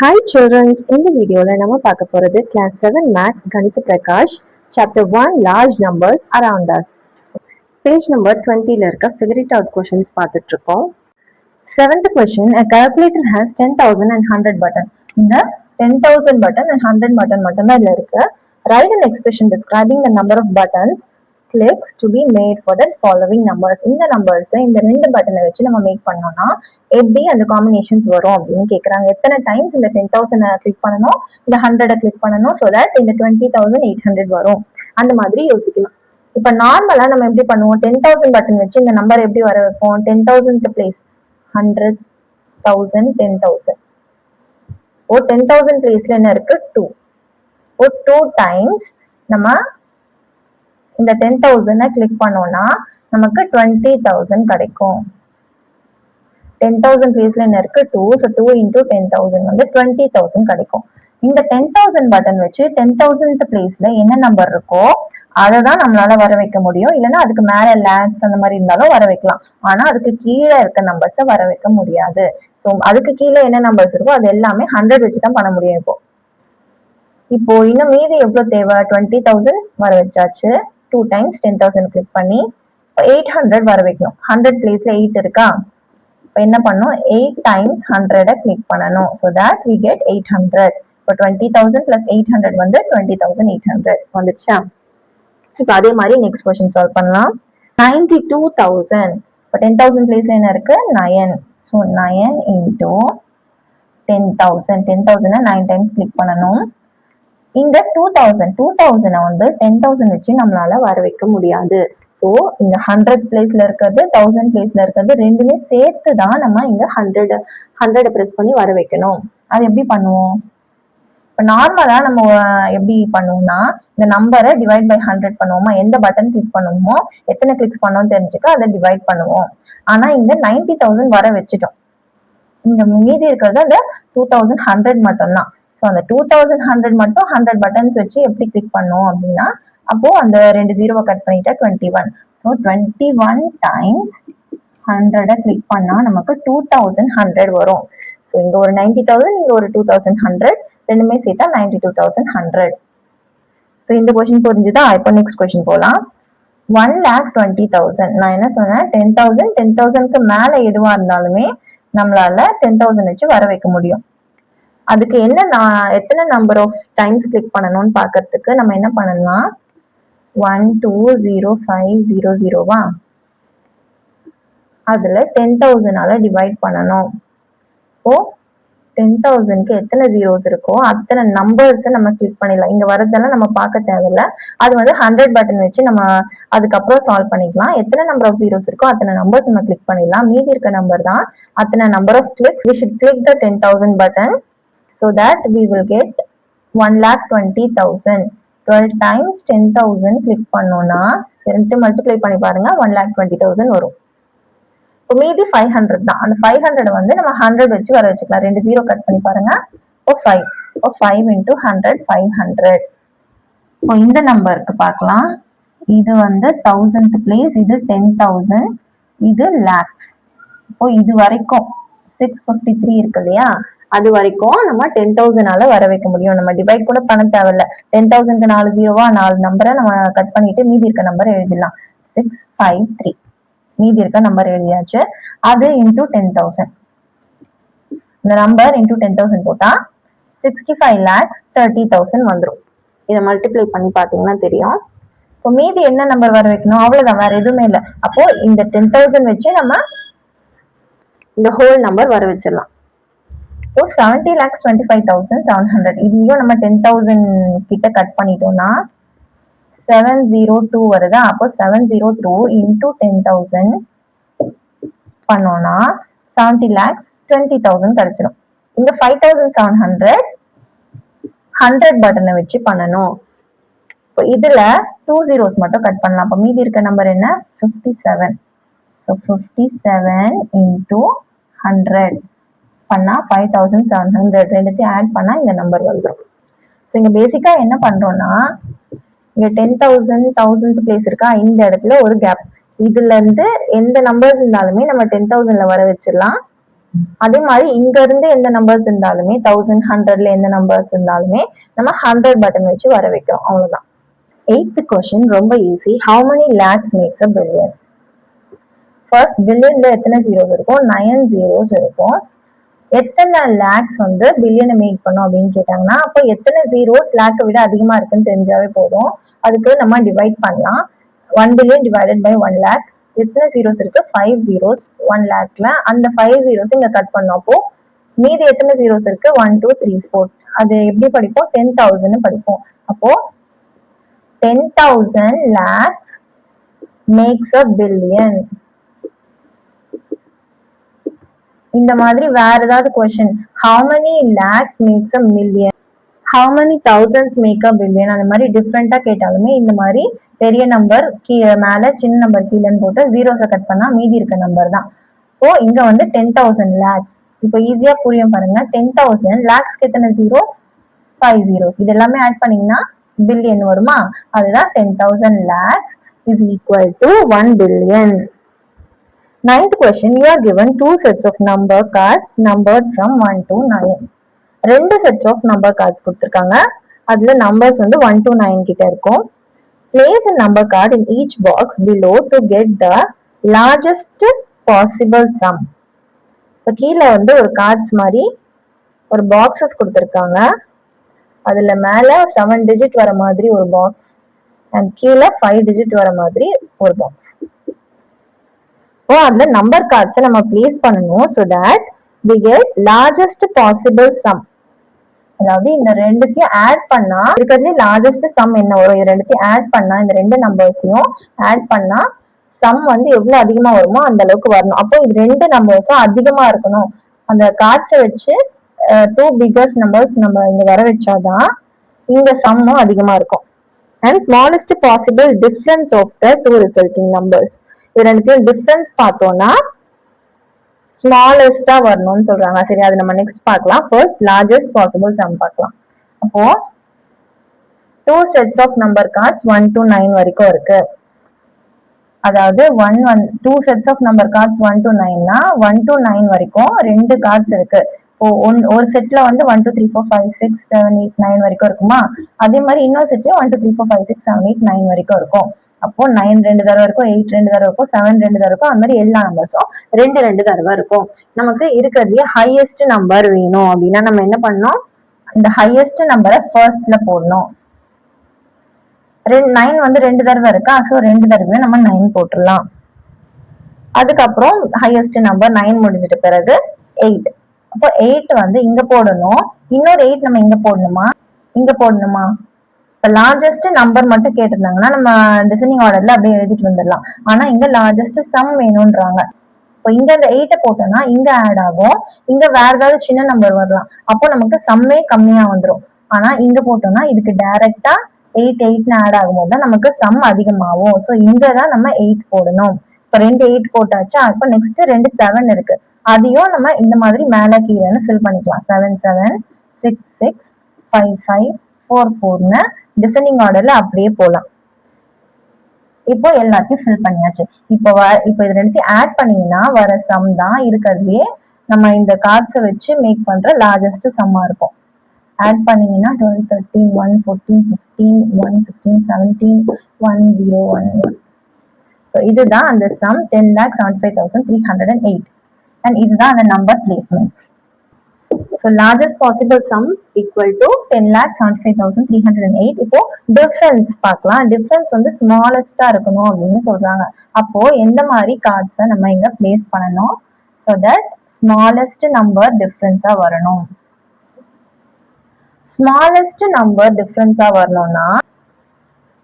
Hi children, இந்த வீடியோல நம்ம பார்க்க போறது class 7 Maths Ganitha Prakash chapter 1 large numbers around us. Page number 20ல இருக்க figure it out questions பார்த்துட்டு இருக்கோம். 7th question, a calculator has 10,000 and 100 button. இந்த 10,000 button and 100 button மட்டும் தான் இதுல இருக்கு. Write an expression describing the number of buttons clicks to be made for the following numbers. இந்த numbers இந்த ரெண்டு பட்டனை வச்சு நம்ம மேக் பண்ணோம்னா எப்படி அந்த காம்பினேஷன்ஸ் வரும் அப்படின்னு கேட்குறாங்க. எத்தனை டைம்ஸ் இந்த 10,000 கிளிக் பண்ணணும், இந்த 100 கிளிக் பண்ணணும், ஸோ தட் இந்த 20,800 வரும். அந்த மாதிரி யோசிக்கலாம். இப்ப நார்மலா நம்ம எப்படி பண்ணுவோம், 10,000 பட்டன் வச்சு இந்த நம்பர் எப்படி வர வைப்போம், 10,000 பிளேஸ் 100,000 10,000. ஓ 10,000 பிளேஸ்ல என்ன இருக்கு 2. ஓ 2 டைம்ஸ் நம்ம இந்த 10,000 கிளிக் பண்ணோம்னா நமக்கு 20,000 கிடைக்கும். 10,000 பிளேஸ்ல என்ன இருக்கு 2, ஸோ 2 into 10,000 வந்து 20,000 கிடைக்கும். இந்த 10,000 பட்டன் வச்சு 10,000 பிளேஸ்ல என்ன நம்பர் இருக்கோ அதை தான் நம்மளால வர வைக்க முடியும். இல்லைன்னா அதுக்கு மேல லேக்ஸ் அந்த மாதிரி இருந்தாலும் வர வைக்கலாம். ஆனா அதுக்கு கீழே இருக்க நம்பர்ஸை வர வைக்க முடியாது. ஸோ அதுக்கு கீழே என்ன நம்பர்ஸ் இருக்கோ அது எல்லாமே 100 வச்சு தான் பண்ண முடியும். இப்போ இன்னும் மீதி எவ்வளவு தேவை, 20,000 வர வச்சாச்சு. 2 டைம்ஸ் 10,000 கிளிக் பண்ணி 800 வர வைக்கணும். 100 பிளேஸ்ல 8 இருக்கா, இப்போ என்ன பண்ணும் 8 டைம்ஸ் 100 கிளிக் பண்ணணும். So that we get 800. இப்போ 20,000 plus 800 வந்து 20,800 வந்துச்சா. இப்போ அதே மாதிரி நெக்ஸ்ட் கொஸ்டின் சால்வ் பண்ணலாம். 92,000. இப்போ 10,000 பிளேஸ்ல என்ன இருக்கு 9. So 9 into 10,000. 10,000 9 டைம்ஸ் கிளிக் பண்ணணும். இந்த 2000 வந்து 10,000 வச்சு நம்மளால வர வைக்க முடியாது. ஸோ இந்த 100 பிளேஸ்ல இருக்கிறது 1000 பிளேஸ்ல இருக்கிறது ரெண்டுமே சேர்த்து தான் நம்ம இங்க 100 பிரஸ் பண்ணி வர வைக்கணும். அது எப்படி பண்ணுவோம், இப்போ நார்மலா நம்ம எப்படி பண்ணுவோம்னா இந்த நம்பரை டிவைட் பை 100 பண்ணுவோமா, எந்த பட்டன் கிளிக் பண்ணுவோமோ எத்தனை கிளிக்ஸ் பண்ணோம்னு தெரிஞ்சுக்க அதை டிவைட் பண்ணுவோம். ஆனா இங்க 90,000 வர வச்சுட்டோம். இங்க மீதி இருக்கிறது அந்த 2,100 மட்டும்தான். ஸோ அந்த 2,100 மட்டும் 100 பட்டன்ஸ் வச்சு எப்படி கிளிக் பண்ணோம் அப்படின்னா, அப்போ அந்த 2 ஜீரோவை கட் பண்ணிட்டா 21. ஸோ 21 டைம்ஸ் 100 கிளிக் பண்ணா நமக்கு 2,100 வரும். ஸோ இங்க ஒரு 90,000, இங்க ஒரு 2,100, ரெண்டுமே சேர்த்தா 92,100. ஸோ இந்த கொஸ்டின் புரிஞ்சுதா. இப்போ நெக்ஸ்ட் கொஸ்டின் போலாம். 1,20,000. நான் என்ன சொன்னேன், 10,000 10,000க்கு மேல எதுவா இருந்தாலுமே நம்மளால 10,000 வச்சு வர வைக்க முடியும். அதுக்கு என்ன எத்தனை நம்பர் ஆஃப் டைம்ஸ் கிளிக் பண்ணணும்னு பாக்கிறதுக்கு நம்ம என்ன பண்ணலாம், 120,500வா அதுல 10,000 டிவைட் பண்ணணும். இப்போ 10,000க்கு எத்தனை ஜீரோஸ் இருக்கோ அத்தனை நம்பர்ஸ் நம்ம கிளிக் பண்ணிடலாம். இங்க வரதெல்லாம் நம்ம பார்க்க தேவையில்ல. அது வந்து 100 பட்டன் வச்சு நம்ம அதுக்கப்புறம் சால்வ் பண்ணிக்கலாம். எத்தனை நம்பர் ஆஃப் ஜீரோஸ் இருக்கோ அத்தனை நம்பர்ஸ் நம்ம கிளிக் பண்ணிடலாம். மீதி இருக்க நம்பர் தான் அத்தனை number of clicks. We should click the 10,000 button so that we will get 1,20,000. 12 times 10,000 click பண்ணோம்னா ரெண்டு மல்டிப்ளை பண்ணி பாருங்க 1,20,000 வரும். இப்போ மீதி 500 தான். அந்த 500 வந்து நம்ம 100 வச்சு வர வச்சுக்கலாம். ரெண்டு ஜீரோ கட் பண்ணி பாருங்க. இப்போ 5. இப்போ 5 into 100 500. இப்போ இந்த நம்பருக்கு பார்க்கலாம். இது வந்து 1000th பிளேஸ், இது 10,000, இது லேக்ஸ். இப்போ இது வரைக்கும் 653 இருக்கு இல்லையா, அது வரைக்கும் நம்ம 10,000 வர வைக்க முடியும். நம்ம டிவைட் கூட பண்ண தேவையில்ல. 10,000க்கு 4 ஜீரோவா 4 நம்பரை நம்ம கட் பண்ணிட்டு மீதி இருக்க நம்பர் எழுதிடலாம். 653 மீதி இருக்க நம்பர் எழுதியாச்சு. அது இன்டூ 10,000. இந்த நம்பர் இன்டூ 10,000 போட்டா 65,30,000 வந்துடும். இதை மல்டிப்ளை பண்ணி பாத்தீங்கன்னா தெரியும். இப்போ மீதி என்ன நம்பர் வர வைக்கணும், அவ்வளவுதான், வேற எதுவுமே இல்லை. அப்போ இந்த 10,000 வச்சு நம்ம இந்த ஹோல் நம்பர் வர வச்சிடலாம். இப்போ 70,25,700. இதையும் நம்ம 10,000 கிட்ட கட் பண்ணிட்டோம்னா 702 வருதா. அப்போ 702 into 10,000 பண்ணோம்னா 70,20,000 கிடைச்சிடும். இங்க 5,700 100 பட்டனை வச்சு பண்ணணும். இப்போ இதுல 2 zeros மட்டும் கட் பண்ணலாம். அப்போ மீதி இருக்க நம்பர் என்ன 57. ஸோ 57 into 100 பண்ணா 5,700. ரெண்டுத்தையும் ஆட் பண்ணா இந்த நம்பர் வந்துடும். ஸோ இங்க பேசிக்கா என்ன பண்றோம்னா, இங்க 10,000 1000th பிளேஸ் இருக்கா, இந்த இடத்துல ஒரு கேப். இதுல இருந்து எந்த நம்பர்ஸ் இருந்தாலுமே நம்ம 10,000ல வர வச்சிடலாம். அதே மாதிரி இங்க இருந்து எந்த நம்பர்ஸ் இருந்தாலுமே 1000 100ல எந்த நம்பர்ஸ் இருந்தாலுமே நம்ம 100 பட்டன் வச்சு வர வைக்கிறோம், அவ்வளவுதான். 8th கொஸ்டின் ரொம்ப easy. How many lakhs makes a billion? First பில்லியன்ல எத்தனை ஜீரோஸ் இருக்கும்? 9 ஜீரோஸ் இருக்கும். எத்தனை லேக்ஸ் வந்து பில்லியனை மேக் பண்ணும் அப்படின்னு கேட்டாங்கன்னா, அப்போ எத்தனை ஜீரோஸ் லேக்கை விட அதிகமா இருக்குன்னு தெரிஞ்சாவே போதும். அதுக்கு நம்ம டிவைட் பண்ணலாம். 1 பில்லியன் டிவைடட் பை 1 லேக். எத்தனை ஜீரோஸ் இருக்கு? 5 ஜீரோஸ் 1 லேக்ல. அந்த 5 ஜீரோஸ் இங்க கட் பண்ணோம். அப்போ மீதி எத்தனை ஜீரோஸ் இருக்கு? 1 2 3 4. அது எப்படி படிப்போம்? 10,000 படிப்போம். அப்போ 10,000 lakhs makes a billion. இந்த மாதிரி வேற ஏதாவது question, how many lakhs makes a million, how many thousands make a billion, அந்த மாதிரி டிஃப்ரெண்டா கேட்டாலுமே இந்த மாதிரி பெரிய நம்பர் கீழே மேல, சின்ன நம்பர் கீழேன்னு போட்டு ஜீரோஸை கட் பண்ணா மீதி இருக்க நம்பர் தான். இப்போ இங்க வந்து 10,000 lakhs. இப்போ ஈஸியா புரியும் பாருங்க. 10,000 lakhsக்கு எத்தனை ஜீரோஸ்? 5 ஜீரோஸ். இது எல்லாமே ஆட் பண்ணீங்கன்னா பில்லியன் வருமா? அதுதான் 10,000 lakhs is equal to 1 billion. 9th question, you are given 2 sets of number cards numbered from 1 to 9. ரெண்டு sets of number cards கொடுத்திருக்காங்க. அதுல numbers வந்து 1 to 9 கிட்ட இருக்கும். Place a number card in each box below to get the largest possible sum. இப்போ கீழே வந்து ஒரு கார்ட்ஸ் மாதிரி ஒரு பாக்ஸஸ் கொடுத்திருக்காங்க. அதுல மேல 7 டிஜிட் வர மாதிரி ஒரு பாக்ஸ் அண்ட் கீழே 5 டிஜிட் வர மாதிரி ஒரு பாக்ஸ். அதுல நம்பர் கார்ட்ஸை நம்ம பிளேஸ் பண்ணணும் so that we get largest possible sum. அதாவது இந்த ரெண்டுத்தையும் ஆட் பண்ணா இருக்கிறதுல லார்ஜஸ்ட் சம் என்ன வரும்? இது ரெண்டுத்தையும் ஆட் பண்ணா, இந்த ரெண்டு நம்பர்ஸையும் ஆட் பண்ணா சம் வந்து எவ்வளவு அதிகமா வருமோ அந்த அளவுக்கு வரணும். அப்போ இது ரெண்டு நம்பர்ஸும் அதிகமா இருக்கணும். அந்த கார்ட்ஸை வச்சு 2 biggest numbers நம்ம இங்க வர வச்சாதான் இந்த சம்மும் அதிகமா இருக்கும். and smallest possible difference of the two resulting numbers. இது ரெண்டுத்தையும் டிஃபரன்ஸ் பார்த்தோம்னா ஸ்மாலஸ்டா வரணும்னு சொல்றாங்க. சரி, அது நம்ம நெக்ஸ்ட் பார்க்கலாம். ஃபர்ஸ்ட் லார்ஜஸ்ட் பாசிபிள் சம் பார்க்கலாம். அப்போ 2 sets of number cards 1 to 9 வரைக்கும் இருக்கு. அதாவது 2 sets of number cards 1 to 9னா 1 to 9 வரைக்கும் ரெண்டு கார்ட்ஸ் இருக்கு. ஒரு செட்ல வந்து 1 2 3 4 5 6 7 8 9 வரைக்கும் இருக்குமா? அதே மாதிரி இன்னொரு செட்லயும் 1 2 3 4 5 6 7 8 9 வரைக்கும் இருக்கும். அப்போ 9 2 தடவை இருக்கும், 8 2 தடவை இருக்கும், 7 2 தடவை இருக்கும். அந்த மாதிரி எல்லா நம்பர்ஸும் 2 2 தடவை இருக்கும். நமக்கு இருக்கிறதுலயே ஹையஸ்ட் நம்பர் வேணும் அப்படின்னா நம்ம என்ன பண்ணணும்? இந்த ஹையஸ்ட் நம்பரை ஃபர்ஸ்ட்ல போடணும். 9 வந்து 2 தடவை இருக்கா, ஸோ 2 தடவை நம்ம 9 போட்டுடலாம். அதுக்கப்புறம் ஹையஸ்ட் நம்பர் 9 முடிஞ்சிட்ட பிறகு 8. அப்போ 8 வந்து இங்க போடணும். இன்னொரு 8 நம்ம இங்க போடணுமா? இங்க போடணுமா? லார்ஜஸ்ட் நம்பர் மட்டும் கேட்டிருந்தாங்கன்னா நம்ம டிசைனிங் ஆர்டர்ல அப்படியே எழுதிட்டு வந்துடலாம். ஆனா இங்க லார்ஜஸ்ட் சம் வேணும்ன்றாங்க. இப்போ இங்க இந்த 8 போட்டோம்னா இங்க ஆட் ஆகும். இங்க வேற ஏதாவது சின்ன நம்பர் வரலாம். அப்போ நமக்கு சம்மே கம்மியா வந்துடும். ஆனா இங்க போட்டோம்னா இதுக்கு டைரக்டா 8 8ன்னு ஆட் ஆகும்போது தான் நமக்கு சம் அதிகமாகும். ஸோ இங்கதான் நம்ம 8 போடணும். இப்போ 2 8 போட்டாச்சு. அப்போ நெக்ஸ்ட் 2 7 இருக்கு. அதையும் நம்ம இந்த மாதிரி மேல கீழேன்னு ஃபில் பண்ணிக்கலாம். 7 7 6 6 5 5 4 4ன்னு டிசைனிங் ஆர்டர்ல அப்படியே போலாம். இப்போ எல்லாத்தையும் ஃபில் பண்ணியாச்சு. இப்போ இது ரெண்டுத்தையும் ஆட் பண்ணீங்கன்னா வர சம் தான் இருக்கிறதுலயே நம்ம இந்த கார்ட்ஸை வச்சு மேக் பண்ற லார்ஜஸ்ட் சம்மா இருக்கும். ஆட் பண்ணீங்கன்னா 12 13 1 14 15 1 16 17 1 0 1 1. ஸோ இதுதான் அந்த சம் 10,75,308. அண்ட் இதுதான் அந்த number placements. So largest possible sum equal to 10,75,308. இப்போ டிஃபரன்ஸ் பார்க்கலாம். டிஃபரன்ஸ் வந்து ஸ்மாலஸ்டா இருக்கணும் அப்படின்னு சொல்றாங்க. அப்போ எந்த மாதிரி கார்ட்ஸை நம்ம இங்க பிளேஸ் பண்ணணும் so that ஸ்மாலஸ்ட் நம்பர் டிஃபரன்ஸா வரணும். ஸ்மாலஸ்ட் நம்பர் டிஃபரன்ஸா வரணும்னா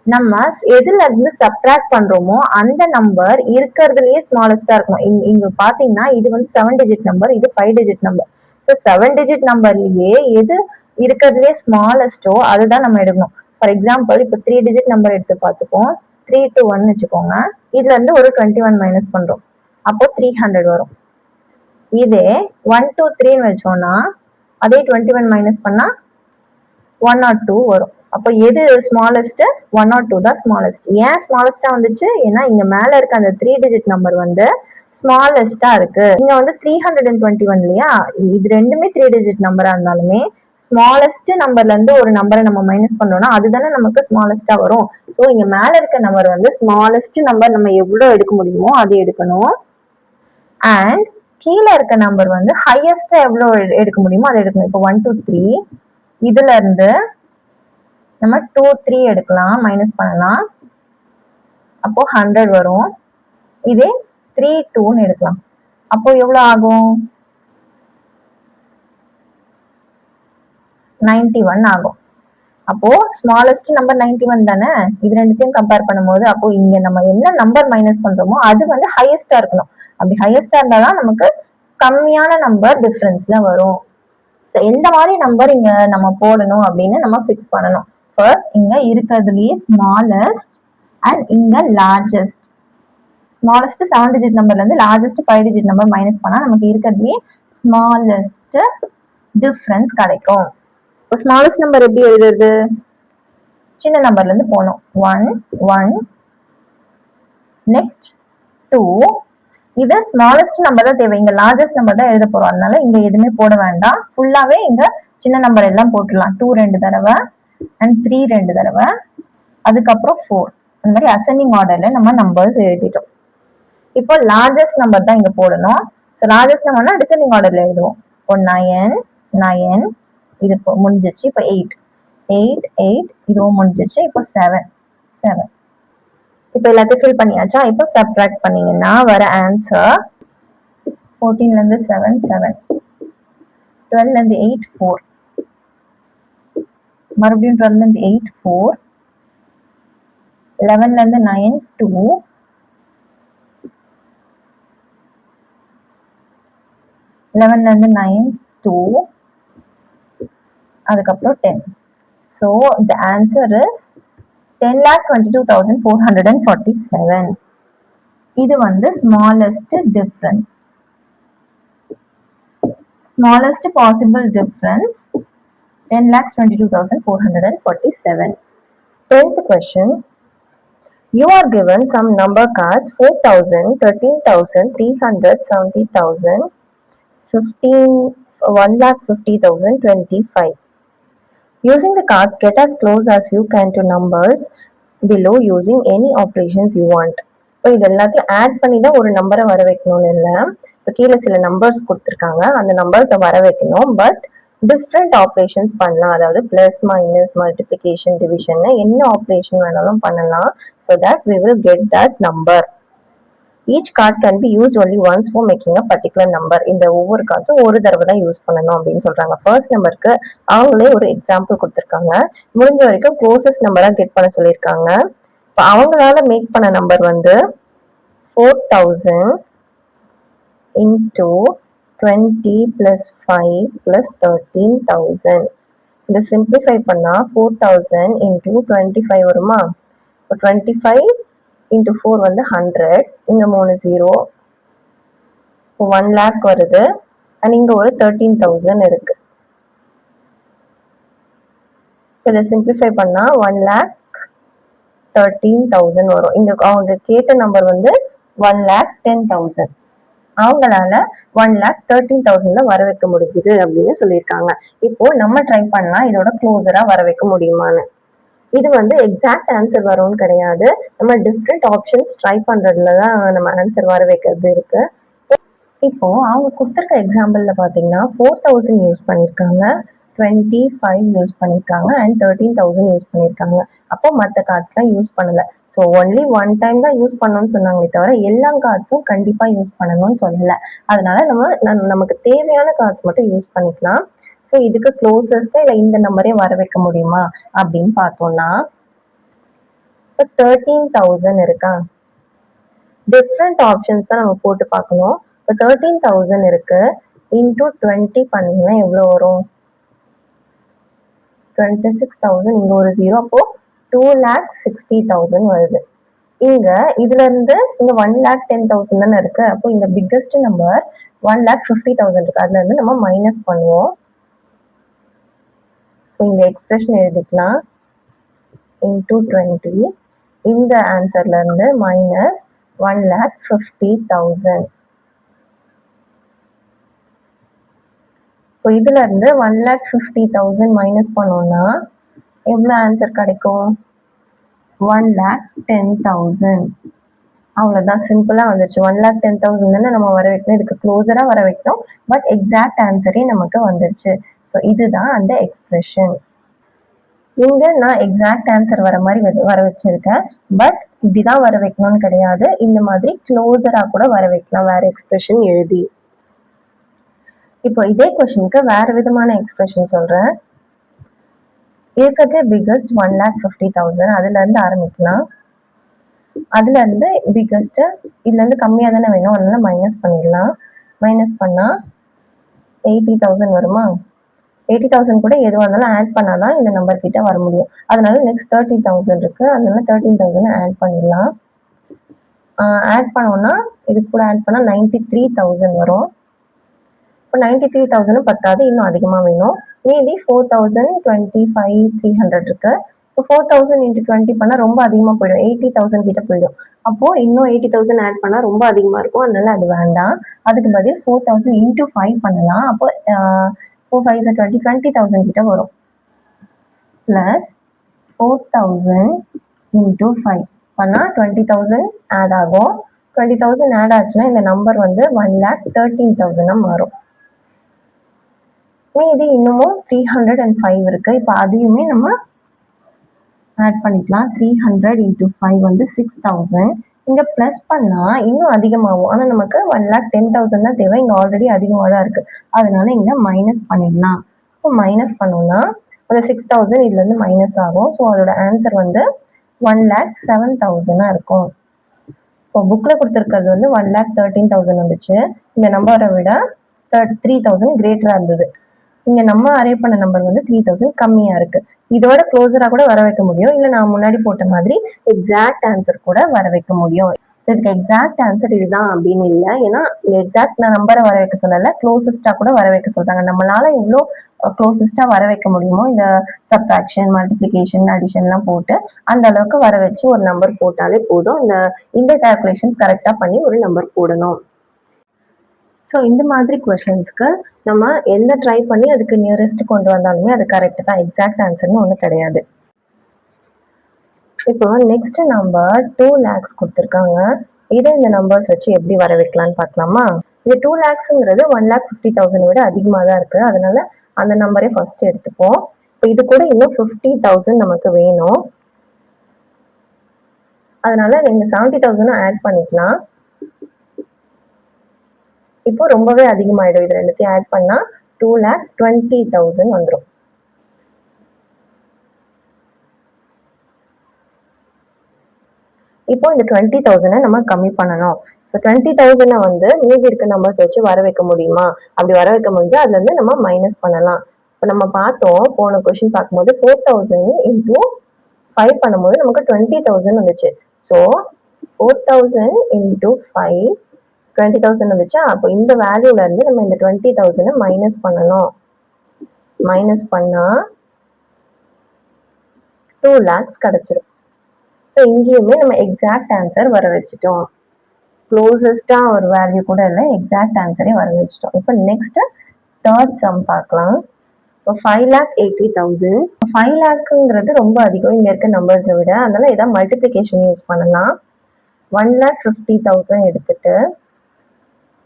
நம்ம எதுல இருந்து சப்ட்ராக்ட் பண்றோமோ அந்த நம்பர் இருக்கிறதுலயே ஸ்மாலஸ்டா இருக்கணும். இங்க பாத்தீங்கன்னா இது வந்து 7 டிஜிட் நம்பர், இது 5 டிஜிட் நம்பர். ஸோ 7 டிஜிட் நம்பர்லயே எது இருக்கிறதுலயே ஸ்மாலஸ்டோ அதுதான் நம்ம எடுக்கணும். ஃபார் எக்ஸாம்பிள் இப்போ 3 டிஜிட் நம்பர் எடுத்து பார்த்துப்போம். 3 to 1 வச்சுக்கோங்க. இதுல இருந்து ஒரு 21 மைனஸ் பண்றோம். அப்போ 300 வரும். இதே 1 to 3 வச்சோம்னா அதே 21 மைனஸ் பண்ணா 102 வரும். அப்போ எது ஸ்மாலஸ்ட்? 102 தான் ஸ்மாலஸ்ட். ஏன் ஸ்மாலஸ்டா வந்துச்சு? ஏன்னா இங்க மேல இருக்க அந்த 3 டிஜிட் நம்பர் வந்து ஸ்மாலஸ்டா இருக்கு. இங்க வந்து 321 இல்லையா, இது ரெண்டுமே 3 டிஜிட் நம்பரா இருந்தாலுமே ஸ்மாலஸ்ட் நம்பர்ல இருந்து ஒரு நம்பரை நம்ம மைனஸ் பண்ணோம்னா அதுதானே நமக்கு ஸ்மாலஸ்டா வரும். ஸோ இங்க மேல இருக்க நம்பர் வந்து ஸ்மாலஸ்ட் நம்பர் நம்ம எவ்வளவு எடுக்க முடியுமோ அது எடுக்கணும். அண்ட் கீழே இருக்க நம்பர் வந்து ஹையஸ்டா எவ்வளவு எடுக்க முடியுமோ அதை எடுக்கணும். இப்போ 1 2 3 இதுல இருந்து நம்ம 2 3 எடுக்கலாம், மைனஸ் பண்ணலாம். அப்போ 100 வரும். இதே 3 2ன்னு எடுக்கலாம். அப்போ எவ்வளவு ஆகும்? 91 ஆகும். அப்போ ஸ்மாலஸ்ட் நம்பர் 91 தானே. இது ரெண்டுத்தையும் கம்பேர் பண்ணும்போது அப்போ இங்க நம்ம என்ன நம்பர் மைனஸ் பண்றோமோ அது வந்து ஹையஸ்டா இருக்கணும். அப்படி ஹையஸ்டா இருந்தாதான் நமக்கு கம்மியான நம்பர் டிஃபரன்ஸ்ல வரும். எந்த மாதிரி நம்பர் இங்க நம்ம போடணும் அப்படின்னு நம்ம பிக்ஸ் பண்ணணும். ஃபர்ஸ்ட் இங்க இருக்கிறதுலயே ஸ்மாலஸ்ட் அண்ட் இங்க லார்ஜஸ்ட். ஸ்மாலஸ்ட் 7 டிஜிட் நம்பர்ல இருந்து லார்ஜஸ்ட் 5 டிஜிட் நம்பர் மைனஸ் பண்ணா நமக்கு இருக்கிறதுலயே ஸ்மாலஸ்ட் டிஃபரன்ஸ் கிடைக்கும். இப்போ ஸ்மாலஸ்ட் நம்பர் எப்படி எழுதுறது? சின்ன நம்பர்ல இருந்து போகணும். 1 1 நெக்ஸ்ட் 2. இது ஸ்மாலஸ்ட் நம்பர் தான் தேவை. இங்க லார்ஜஸ்ட் நம்பர் தான் எழுத போறோம். அதனால இங்க எதுவுமே போட வேண்டாம். ஃபுல்லாவே இங்க சின்ன நம்பர் எல்லாம் போட்டுடலாம். 2 2 தடவை அண்ட் 3 2 தடவை, அதுக்கப்புறம் 4. அந்த மாதிரி அசெண்டிங் ஆர்டர்ல நம்ம நம்பர்ஸ் எழுதிட்டோம். இப்போ லார்ஜஸ்ட் நம்பர் தான் இங்க போடணும். ஸோ லார்ஜஸ்ட் நம்பர்னா டிசெண்டிங் ஆர்டர்ல எழுதுவோம். இப்போ 9 9 இது முடிஞ்சிச்சு. இப்போ 8 8 8 இதுவும் முடிஞ்சிச்சு. இப்போ 7 7. இப்போ எல்லாத்தையும் ஃபில் பண்ணியாச்சா? இப்போ சப்ட்ராக்ட் பண்ணீங்கன்னா வர ஆன்சர் 14ல இருந்து 7 7, 12ல இருந்து 8 4, மறுபடியும் 12ல இருந்து 8 4, 11ல இருந்து 9 2, 11ல இருந்து 9 2, அதுக்கப்புறம் 10. So the answer is 10,22,447. இது வந்து smallest difference. Smallest possible difference 10,22,447. 10th question. You are given some number cards 4,000, 13,000, 300, 70,000, 15, 1,50,000, 25. Using the cards, get as close as you can to numbers below using any operations you want. இப்போ இது எல்லாத்தையும் add பண்ணி தான் ஒரு நம்பரை வர வைக்கணும்னு இல்லை. இப்போ கீழே சில நம்பர்ஸ் கொடுத்துருக்காங்க, அந்த நம்பர்ஸை வர வைக்கணும். பட் டிஃப்ரெண்ட் ஆப்ரேஷன்ஸ் பண்ணலாம். அதாவது பிளஸ் மைனஸ் மல்டிப்ளிகேஷன் டிவிஷன் என்ன ஆப்ரேஷன் வேணாலும் பண்ணலாம். So that we will get that number. Each card can be used only once for making a particular number. இந்த ஒவ்வொரு கார்ட்ஸும் ஒரு தடவை தான் யூஸ் பண்ணணும் அப்படின்னு சொல்றாங்க. ஃபர்ஸ்ட் நம்பருக்கு அவங்களே ஒரு எக்ஸாம்பிள் கொடுத்துருக்காங்க. முடிஞ்ச வரைக்கும் க்ளோசஸ்ட் நம்பரா கெட் பண்ண சொல்லியிருக்காங்க. இப்போ அவங்களால மேக் பண்ண நம்பர் வந்து 4,000 into 20 plus 5 plus 13,000. இதை சிம்பிளிஃபை பண்ணா 4,000 into 25 வருமா? இப்போ 25 into 4 வந்து 100. இங்க 3 0, 1 lakh வருது. அண்ட் இங்க ஒரு 13,000 இருக்கு. இதை சிம்பிளிஃபை பண்ணா 1,13,000 வரும். இங்க அவங்க கேட்ட நம்பர் வந்து 1,10,000. அவங்களால 1,13,000 வர வைக்க முடிஞ்சுது அப்படின்னு சொல்லியிருக்காங்க. இப்போ நம்ம ட்ரை பண்ணலாம் இதோட க்ளோஸரா வர வைக்க முடியுமான்னு. இது வந்து எக்ஸாக்ட் ஆன்சர் வரும்னு கிடையாது. நம்ம டிஃப்ரெண்ட் ஆப்ஷன்ஸ் ட்ரை பண்றதுல தான் நம்ம ஆன்சர் வர வைக்கிறது இருக்கு. இப்போ அவங்க கொடுத்துருக்க எக்ஸாம்பிள்ல பாத்தீங்கன்னா 4,000 யூஸ் பண்ணியிருக்காங்க, 25 யூஸ் பண்ணியிருக்காங்க அண்ட் 13,000 யூஸ் பண்ணியிருக்காங்க. அப்போ மற்ற கார்ட்ஸ்லாம் யூஸ் பண்ணல. ஸோ ஒன்லி ஒன் டைம் தான் யூஸ் பண்ணணும்னு சொன்னாங்களே தவிர எல்லா கார்ட்ஸும் கண்டிப்பா யூஸ் பண்ணணும்னு சொல்லல. அதனால நமக்கு தேவையான கார்ட்ஸ் மட்டும் யூஸ் பண்ணிக்கலாம். ஸோ இதுக்கு க்ளோசஸ்டா இல்லை இந்த நம்பரே வர வைக்க முடியுமா அப்படின்னு பார்த்தோம்னா, இப்போ 13,000 இருக்கா, டிஃப்ரெண்ட் ஆப்ஷன்ஸ் தான் நம்ம போட்டு பார்க்கணும். இப்போ 13,000 இருக்கு, இன்டூ 20 பண்ணீங்கன்னா எவ்வளோ வரும்? 26,000. இங்க ஒரு 0, அப்போ 2,60,000 வருது. இங்க இதுல இருந்து இங்க 1,10,000 தானே இருக்கு. அப்போ இந்த பிக்கஸ்ட் நம்பர் 1,50,000 இருக்கு. அதுல இருந்து நம்ம மைனஸ் பண்ணுவோம். இந்த எக்ஸ்பிரஷன் எழுதிக்கலாம் இன்டூ 20. இந்த ஆன்சர்ல இருந்து மைனஸ் 1,50,000. இப்போ இதுல இருந்து 1,50,000 மைனஸ் பண்ணோம்னா எவ்வளவு ஆன்சர் கிடைக்கும்? 1,10,000. அவ்வளவுதான், சிம்பிளா வந்துருச்சு. 1,10,000 தானே நம்ம வர வைக்கணும், இதுக்கு க்ளோஸரா வர வைக்கணும், பட் எக்ஸாக்ட் ஆன்சரே நமக்கு வந்துருச்சு. ஸோ இதுதான் அந்த எக்ஸ்பிரஷன். இங்க நான் எக்ஸாக்ட் ஆன்சர் வர மாதிரி வர வச்சிருக்கேன், பட் இப்படிதான் வர வைக்கணும்னு கிடையாது. இந்த மாதிரி க்ளோஸரா கூட வர வைக்கலாம் வேற எக்ஸ்பிரஷன் எழுதி. இப்போ இதே கொஸ்டினுக்கு வேற விதமான எக்ஸ்பிரஷன் சொல்றேன். இருக்கிறது பிகஸ்ட் 1,50,000, அதுல இருந்து ஆரம்பிக்கலாம். அதுல இருந்து பிகஸ்ட், இதுல இருந்து கம்மியா தானே வேணும், அதனால மைனஸ் பண்ணிடலாம். மைனஸ் பண்ணா 80,000 வருமா? 80,000 கூட எதுவாக இருந்தாலும் ஆட் பண்ணாதான் இந்த நம்பர் கிட்ட வர முடியும். அதனால நெக்ஸ்ட் 30,000 இருக்கு, அதனால 13,000 ஆட் பண்ணிடலாம். ஆட் பண்ணோம்னா இது கூட ஆட் பண்ணா 93,000 வரும். இப்போ 93,000 பத்தாது, இன்னும் அதிகமா வேணும். மீதி 4,025,300 இருக்கு. இப்போ 4,000 into 20 பண்ணா ரொம்ப அதிகமா போயிடும், 80,000 கிட்ட போயிடும். அப்போ இன்னும் 80,000 ஆட் பண்ணா ரொம்ப அதிகமா இருக்கும், அதனால அது வேண்டாம். அதுக்கு பதில் 4,000 into 5 பண்ணலாம். அப்போ 4 5 20, 20,000 கிட்ட வரும். பிளஸ் 4,000 into 5 பண்ணா 20,000 ஆட் ஆகும். 20,000 ஆட் ஆச்சுன்னா இந்த நம்பர் வந்து 1,13,000 மாறும். மீதி இன்னமும் 305 இருக்கு. இப்போ அதையுமே நம்ம ஆட் பண்ணிக்கலாம். 300 into 5 வந்து 6,000. இங்க பிளஸ் பண்ணா இன்னும் அதிகமாகும், ஆனா நமக்கு 1,10,000 தான் தேவை. இங்க ஆல்ரெடி அதிகமா தான் இருக்கு, அதனால இங்க மைனஸ் பண்ணிடலாம். இப்போ மைனஸ் பண்ணோம்னா அந்த 6,000 இதுல இருந்து மைனஸ் ஆகும். ஸோ அதோட ஆன்சர் வந்து 1,07,000 இருக்கும். இப்போ புக்ல கொடுத்துருக்கிறது வந்து 1,13,000 வந்துச்சு. இந்த நம்பரை விட 3,000 கிரேட்டரா இருந்தது. இங்க நம்ம அரேவ் பண்ண நம்பர் வந்து 3,000 கம்மியா இருக்கு. இதோட க்ளோஸரா கூட வர வைக்க முடியும், இல்ல நான் முன்னாடி போட்ட மாதிரி எக்ஸாக்ட் ஆன்சர் கூட வர வைக்க முடியும். இதுக்கு எக்ஸாக்ட் ஆன்சர் இதுதான் அப்படின்னு இல்லை, ஏன்னா எக்ஸாக்ட் நம்பரை வர வைக்க சொல்லல, க்ளோசஸ்டா கூட வர வைக்க சொல்றாங்க. நம்மளால இவ்வளோ க்ளோசஸ்டா வர வைக்க முடியுமோ, இந்த சப்ட்ராக்ஷன், மல்டிப்ளிகேஷன், அடிஷன்லாம் போட்டு அந்த அளவுக்கு வர வச்சு ஒரு நம்பர் போட்டாலே போதும். இந்த கால்குலேஷன் கரெக்டா பண்ணி ஒரு நம்பர் போடணும். ஸோ இந்த மாதிரி கொஷின்ஸ்க்கு நம்ம எந்த ட்ரை பண்ணி அதுக்கு நியரஸ்ட் கொண்டு வந்தாலுமே அது கரெக்ட் தான், எக்ஸாக்ட் ஆன்சர்னு ஒன்றும் கிடையாது. இப்போ நெக்ஸ்ட் நம்பர் 2 lakhs கொடுத்துருக்காங்க. இதை இந்த நம்பர்ஸ் வச்சு எப்படி வர வைக்கலான்னு பார்க்கலாமா? இந்த 2 lakhsங்கிறது 1,50,000 விட அதிகமாக தான் இருக்கு, அதனால அந்த நம்பரே ஃபர்ஸ்ட் எடுத்துப்போம். இப்போ இது கூட இன்னும் 50,000 நமக்கு வேணும், அதனால நீங்க 70,000 ஆட் பண்ணிக்கலாம். இப்போ ரொம்பவே அதிகமாயிடும், இது ரெண்டுத்தையும் ஆட் பண்ணா 2,20,000 வந்துடும். இப்போ இந்த 20,000 நம்ம கம்மி பண்ணணும். ஸோ 20,000 வந்து மீதி இருக்க நம்பர்ஸ் வச்சு வர வைக்க முடியுமா? அப்படி வர வைக்க முடிஞ்சா அதுல இருந்து நம்ம மைனஸ் பண்ணலாம். இப்போ நம்ம பார்த்தோம், போன கொஸ்டின் பார்க்கும்போது 4,000 into 5 பண்ணும்போது நமக்கு 20,000 வந்துச்சு. ஸோ 4,000 into 5 20,000 வந்துச்சா? அப்போ இந்த வேல்யூல இருந்து நம்ம இந்த 20,000 மைனஸ் பண்ணணும். மைனஸ் பண்ணா 2 lakhs கிடைச்சிடும். ஸோ இங்கேயுமே நம்ம எக்ஸாக்ட் ஆன்சர் வர வச்சுட்டோம். க்ளோசஸ்டா ஒரு வேல்யூ கூட இல்லை, எக்ஸாக்ட் ஆன்சரே வர வச்சுட்டோம். இப்போ நெக்ஸ்ட் தேர்ட் சம் பார்க்கலாம். இப்போ 5,80,000. 5 lakhங்கிறது ரொம்ப அதிகம் இங்க இருக்க நம்பர்ஸை விட, அதனால ஏதாவது மல்டிப்ளிகேஷன் யூஸ் பண்ணலாம். 1,50,000 எடுத்துட்டு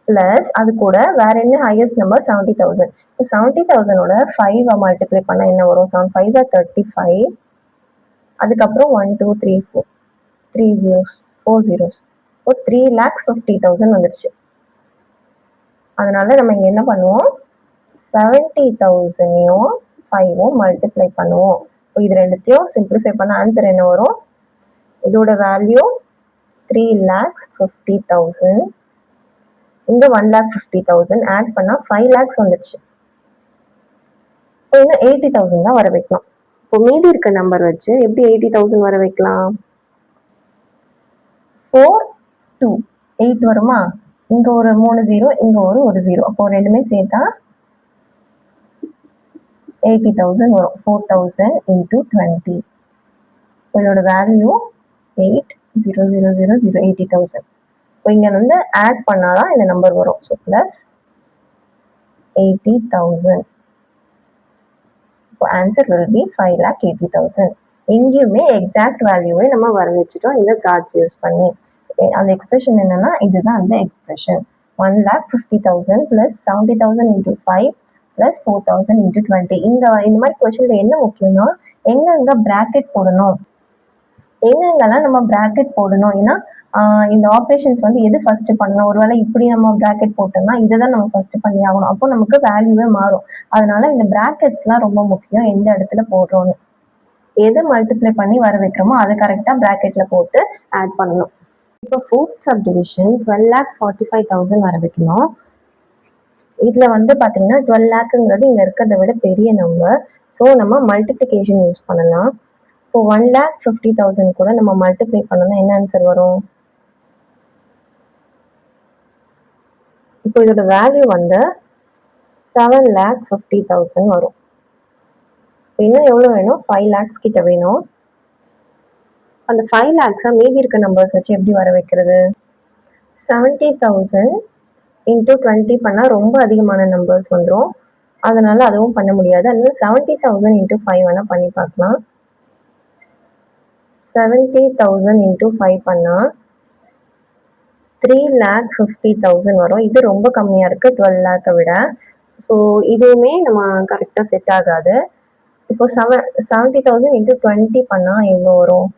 பிளஸ் அது கூட வேற என்ன ஹையஸ்ட் நம்பர் 70,000. 70,000ஓட 5 மல்டிப்ளை பண்ணா என்ன வரும்? 7 5 are 35. அதுக்கப்புறம் 1 2 3 4 3 zeros 4 zeros. இப்போ 3,50,000 வந்துருச்சு. அதனால நம்ம இங்க என்ன பண்ணுவோம், 70,000யும் 5ம் மல்டிப்ளை பண்ணுவோம். இது ரெண்டுத்தையும் சிம்பிளிஃபை பண்ண ஆன்சர் என்ன வரும்? இதோட வேல்யூ 3,50,000. இங்க 1,50,000 ஆட் பண்ணா 5 lakhs வந்துருச்சு. இன்னும் 80,000 தான் வர வைக்கணும். இப்போ மீதி இருக்க நம்பர் வச்சு எப்படி 80,000 வர வைக்கலாம்? 4 2 8 வருமா? இங்க ஒரு 3 0, இங்க ஒரு 0, அப்போ ரெண்டுமே சேர்த்தா 80,000 வரும். 4,000 into 20. இதோட வேல்யூ 8,000,000 80,000. இப்போ இங்க வந்து ஆட் பண்ணாதான் இந்த நம்பர் வரும். So plus 80,000. Answer will be 5,80,000. எங்கேயுமே எக்ஸாக்ட் வேல்யூவே நம்ம வர வச்சுட்டோம் இந்த கார்ட்ஸ் யூஸ் பண்ணி. அந்த எக்ஸ்பிரஷன் என்னன்னா இதுதான் அந்த expression. 1,50,000 plus 70,000 into 5 plus 4,000 into 20. இந்த மாதிரி கொஸ்டின்ல என்ன முக்கியம்னா எங்கெங்க பிராக்கெட் போடணும், எங்கெங்கெல்லாம் நம்ம பிராக்கெட் போடணும். ஏன்னா இந்த ஆப்ரேஷன்ஸ் வந்து எது ஃபர்ஸ்ட் பண்ணணும், ஒருவேளை இப்படி நம்ம பிராக்கெட் போட்டோம்னா இதை தான் நம்ம ஃபர்ஸ்ட் பண்ணி ஆகணும், அப்போ நமக்கு வேல்யூவே மாறும். அதனால இந்த பிராக்கெட்ஸ்லாம் ரொம்ப முக்கியம். எந்த இடத்துல போடுறோம்னு, எதை மல்டிப்ளை பண்ணி வர வைக்கிறோமோ அதை கரெக்டாக பிராக்கெட்ல போட்டு ஆட் பண்ணணும். இப்போ ஃபோர்த் சப்டிவிஷன் 12,45,000 வர வைக்கணும். இதுல வந்து பாத்தீங்கன்னா 12 லேக்குங்கிறது இங்க இருக்கிறத விட பெரிய நம்பர். ஸோ நம்ம மல்டிப்ளிகேஷன் யூஸ் பண்ணலாம். இப்போ 1,50,000 கூட நம்ம மல்டிப்ளை பண்ணோம்னா என்ன ஆன்சர் வரும்? இப்போ இதோட வேல்யூ வந்து 7,50,000 வரும். இன்னும் எவ்வளவு வேணும்? 5 lakhs கிட்ட வேணும். அந்த 5 lakhs மீதி இருக்க நம்பர்ஸ் வச்சு எப்படி வர வைக்கிறது? 70,000 into 20 பண்ணா ரொம்ப அதிகமான நம்பர்ஸ் வந்துடும். அதனால அதுவும் பண்ண முடியாது. அதனால 70,000 into 5 வேணா பண்ணி பார்க்கலாம். 70,000 into 5 பண்ணா 3,50,000 வரும். இது ரொம்ப கம்மியா இருக்கு 12 lakh விட. ஸோ இதுவுமே நம்ம கரெக்டா செட் ஆகாது. இப்போ 70,000 into 20 பண்ணா எவ்வளோ வரும்?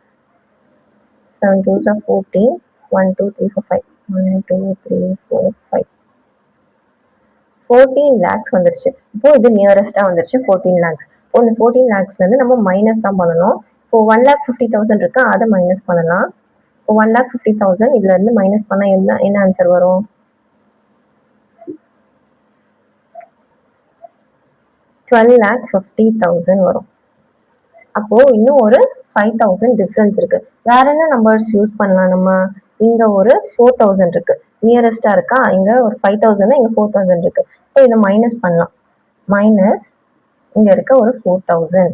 7 2s are 14, 1 2 3 4 5, 1 2 3 4 5, 14 lakhs வந்துருச்சு. இப்போ இது நியரஸ்டா வந்துருச்சு 14 lakhs. இப்போ இந்த 14 lakhsல இருந்து நம்ம மைனஸ் தான் பண்ணணும். இப்போ 1,50,000 இருக்கு, அதை மைனஸ் பண்ணலாம். இப்போ 1,50,000 இதுல இருந்து மைனஸ் பண்ணா என்ன ஆன்சர் வரும்? 12,50,000 வரும். அப்போ இன்னும் ஒரு 5,000 டிஃபரன்ஸ் இருக்கு. வேற என்ன நம்பர்ஸ் யூஸ் பண்ணலாம் நம்ம? இங்க ஒரு 4,000 இருக்கு, நியரஸ்டா இருக்கா? இங்க ஒரு 5,000, இங்க 4,000 இருக்கு. இப்போ இதை மைனஸ் பண்ணலாம். மைனஸ் இங்க இருக்க ஒரு 4,000,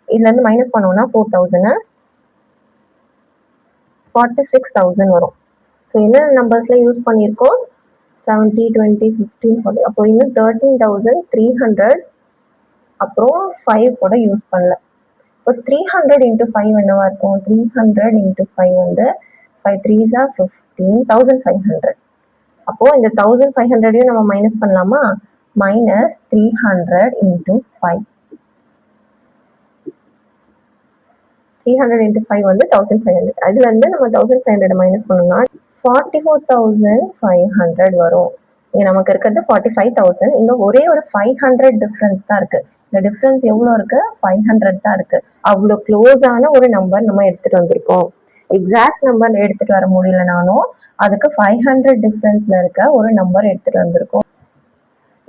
இதுல இருந்து மைனஸ் பண்ணோம்னா 4,000 46,000 வரும். ஸோ என்ன நம்பர்ஸ்ல யூஸ் பண்ணியிருக்கோம்? 70, 20, 15, 40. அப்போ இன்னும் 13,300 அப்புறம் 5 கூட யூஸ் பண்ணல. இப்போ 300 into 5 என்னவா இருக்கும்? 300 into 5 வந்து 5 3s are 15, 1,500. அப்போ இந்த 1,500 நம்ம மைனஸ் பண்ணலாமா? Minus 300 into 5. 300 into 5 வந்து 1,500. அதுல இருந்து நம்ம 1,500 மைனஸ் பண்ணோம்னா 44,500 வரும். இங்க நமக்கு இருக்கிறது 45,000. இங்க ஒரே ஒரு 500 டிஃபரன்ஸ் தான் இருக்கு. இந்த டிஃபரன்ஸ் எவ்வளவு இருக்கு? 500 தான் இருக்கு. அவ்வளோ க்ளோஸான ஒரு நம்பர் நம்ம எடுத்துட்டு வந்திருக்கோம். எக்ஸாக்ட் நம்பர் எடுத்துட்டு வர முடியலனாலும் அதுக்கு 500 டிஃபரன்ஸ்ல இருக்க ஒரு நம்பர் எடுத்துட்டு வந்திருக்கோம்.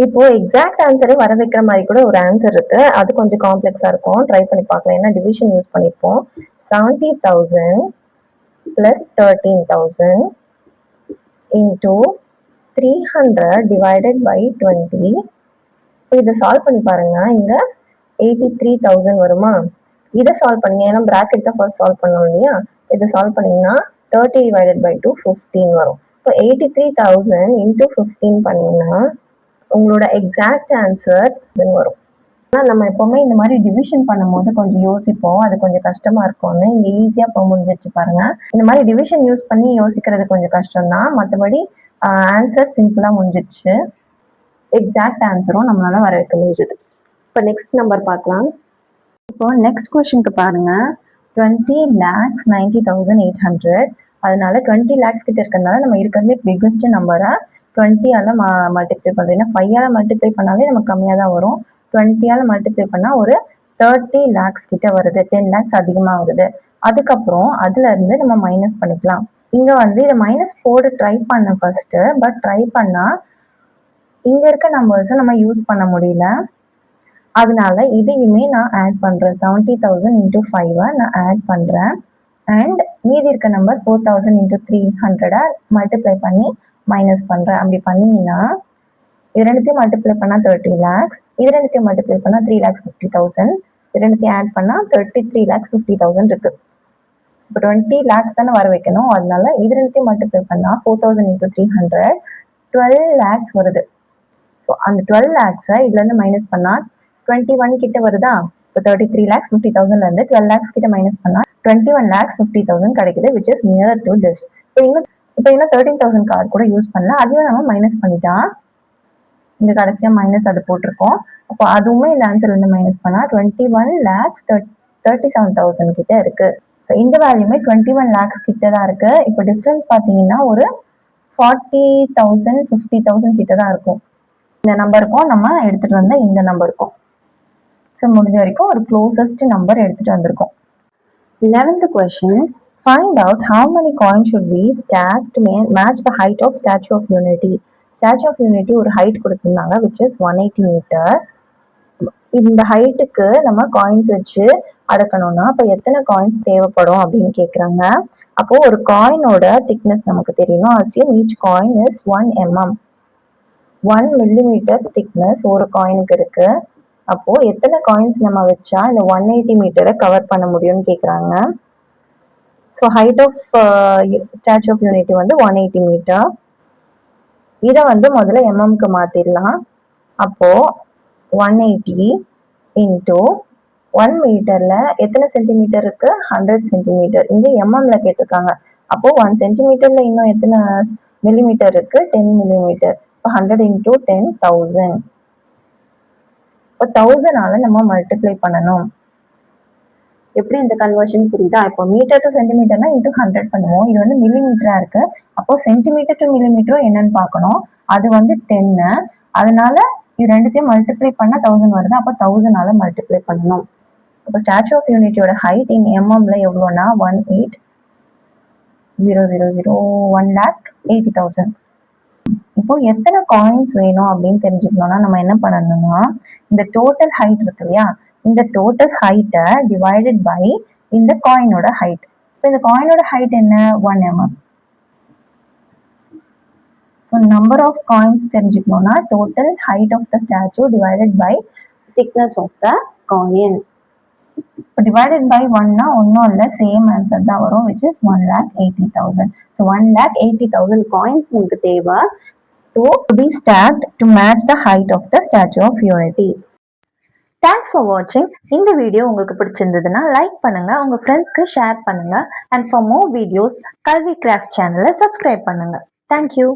இப்போ எக்ஸாக்ட் ஆன்சரை வர வைக்கிற மாதிரி கூட ஒரு ஆன்சர் இருக்கு. அது கொஞ்சம் காம்ப்ளெக்ஸா இருக்கும், ட்ரை பண்ணி பார்க்கலாம். ஏன்னா டிவிஷன் யூஸ் பண்ணிப்போம். 70,000 plus 13,000 into 300 divided by 20. இதை சால்வ் பண்ணி பாருங்க. இங்க 83,000 வருமா? இதை சால்வ் பண்ணீங்க, ஏன்னா பிராக்கெட் தான் ஃபர்ஸ்ட் சால்வ் பண்ணோம் இல்லையா? இதை சால்வ் பண்ணீங்கன்னா 30 divided by 2 15 வரும். இப்போ 83,000 into 15 பண்ணீங்கன்னா உங்களோட எக்ஸாக்ட் ஆன்சர் வரும். ஆனால் நம்ம எப்பவுமே இந்த மாதிரி டிவிஷன் பண்ணும்போது கொஞ்சம் யோசிப்போம், அது கொஞ்சம் கஷ்டமா இருக்கும்னு. இங்க ஈஸியா போக முடிஞ்சிச்சு பாருங்க. இந்த மாதிரி டிவிஷன் யூஸ் பண்ணி யோசிக்கிறது கொஞ்சம் கஷ்டம் தான், மற்றபடி ஆன்சர் சிம்பிளா முடிஞ்சிச்சு. எக்ஸாக்ட் ஆன்சரும் நம்மளால வர வைக்க முடிஞ்சது. இப்போ நெக்ஸ்ட் நம்பர் பார்க்கலாம். இப்போ நெக்ஸ்ட் கொஸ்டினுக்கு பாருங்க. 20,90,800. அதனால 20 lakhs கிட்ட இருக்கிறதுனால நம்ம இருக்கிறதுலே பிக்கஸ்ட் நம்பரை 20ஆல மல்டிப்ளை பண்றோம். ஏன்னா 5ஆல மல்டிப்ளை பண்ணாலே நமக்கு கம்மியாக தான் வரும். 20ஆல மல்டிப்ளை பண்ணா ஒரு 30 lakhs கிட்ட வருது, 10 lakhs அதிகமா வருது. அதுக்கப்புறம் அதுல இருந்து நம்ம மைனஸ் பண்ணிக்கலாம். இங்க வந்து இதை மைனஸ் போட ட்ரை பண்ண ஃபர்ஸ்ட், பட் ட்ரை பண்ணா இங்க இருக்க நம்பர்ஸை நம்ம யூஸ் பண்ண முடியல. அதனால இதையுமே நான் ஆட் பண்றேன். 70,000 into 5 நான் ஆட் பண்றேன். அண்ட் மீதி இருக்க நம்பர் 4,000 into 300 மல்டிப்ளை பண்ணி மைனஸ் பண்றேன். அப்படி பண்ணீங்கன்னா இது ரெண்டுத்தையும் மல்டிப்ளை பண்ணா 30 lakhs, இது ரெண்டுத்தையும் மல்டிப்ளை பண்ணா 3,50,000, இது ரெண்டுத்தையும் ஆட் பண்ணா 33,50,000 இருக்கு. இப்போ 20 lakhs தானே வர வைக்கணும். அதனால இது ரெண்டுத்தையும் மல்டிப்ளை பண்ணா 4,000 into 300 12 lakhs வருது. ஸோ அந்த 12 லேக்ஸை இதுலேருந்து மைனஸ் பண்ணால் 21 கிட்ட வருதா? இப்போ 33,50,000லேருந்து 12 லேக்ஸ் கிட்ட மைனஸ் பண்ணால் 21,50,000 கிடைக்குது, which is near to this. இப்போ இன்னும் 13,000 கார்டு கூட யூஸ் பண்ணல, அதையும் நம்ம மைனஸ் பண்ணிட்டா இங்க கடைசியா மைனஸ் அது போட்டிருக்கோம். அப்போ அதுவுமே இந்த ஆன்சர்ல இருந்து மைனஸ் பண்ணா 21,37,000 கிட்ட இருக்கு. ஸோ இந்த வேல்யூமே 21 லேக்ஸ் கிட்ட தான் இருக்கு. இப்போ டிஃபரன்ஸ் பார்த்தீங்கன்னா ஒரு 40,000 50,000 கிட்ட தான் இருக்கும். இந்த நம்பருக்கும் நம்ம எடுத்துட்டு வந்த இந்த நம்பருக்கும். ஸோ முடிஞ்ச வரைக்கும் ஒரு க்ளோசஸ்ட் நம்பர் எடுத்துட்டு வந்திருக்கோம். 11th question. Find out how many coins should we stack to match the height of Statue of Unity. Statue of Unity ஒரு ஹைட் கொடுத்திருந்தாங்க, which is 180 மீட்டர். இந்த ஹைட்டுக்கு நம்ம காயின்ஸ் வச்சு அடக்கணும்னா அப்போ எத்தனை காயின்ஸ் தேவைப்படும் அப்படின்னு கேட்குறாங்க. அப்போ ஒரு காயினோட திக்னஸ் நமக்கு தெரியணும். Assume each coin is 1 mm. 1 millimeter thickness ஒரு காயினுக்கு இருக்கு. அப்போ எத்தனை காயின்ஸ் நம்ம வச்சா இந்த 180 மீட்டரை கவர் பண்ண முடியும்னு கேட்குறாங்க. So height of statue of unity வந்து 180 மீட்டர். இதை வந்து முதல்ல எம்எம்க்கு மாத்திரலாம். அப்போ 180 இன்டூ 1 மீட்டர்ல எத்தனை சென்டிமீட்டர் இருக்கு? 100 சென்டிமீட்டர். இங்க எம்எம்ல கேட்டிருக்காங்க. அப்போ 1 சென்டிமீட்டர்ல இன்னும் எத்தனை மில்லிமீட்டர் இருக்கு? 10 மில்லிமீட்டர். 100 இன்டூ 10,000. இப்போ 1000ஆல நம்ம மல்டிப்ளை பண்ணணும். எப்படி இந்த கன்வர்ஷன் புரியுதா? இப்போ மீட்டர் டு சென்டிமீட்டர்னா இன்டூ 100 பண்ணுவோம். இது வந்து மில்லிமீட்டரா இருக்கு. அப்போ சென்டிமீட்டர் டு மில்லிமீட்டரும் என்னன்னு பார்க்கணும். அது வந்து 10. அதனால இது ரெண்டுத்தையும் மல்டிப்ளை பண்ணா 1000 வருது. அப்போ 1000ஆல மல்டிப்ளை பண்ணணும். அப்போ ஸ்டாச்சு ஆஃப் யூனிட்டியோட ஹைட் இன் எம்எம்ல எவ்வளோனா 1,80,000. இப்போ எத்தனை காயின்ஸ் வேணும் அப்படின்னு தெரிஞ்சுக்கணும்னா நம்ம என்ன பண்ணணும்னா இந்த டோட்டல் ஹைட் இருக்கு இல்லையா, இந்த டோட்டல் ஹைட்டை டிவைடட் பை இந்த காயினோட ஹைட். இப்போ இந்த காயினோட ஹைட் என்ன? 1 mm. So number of coins தெரிஞ்சுக்கணும்னா total height of the statue divided by thickness of the coin. இப்போ டிவைடட் பை 1னா ஒன்றும் இல்லை, சேம் ஆன்சர் தான் வரும், விச் இஸ் 1,80,000. ஸோ 1,80,000 காயின்ஸ் உங்களுக்கு தேவை to be stacked to match the height of the Statue of Unity. Thanks for watching. இந்த video உங்களுக்கு பிடிச்சிருந்ததுன்னா லைக் பண்ணுங்க, உங்க ஃப்ரெண்ட்ஸ்க்கு ஷேர் பண்ணுங்க, and for more videos கல்வி கிராஃப்ட் சேனலை சப்ஸ்கிரைப் பண்ணுங்க. Thank you.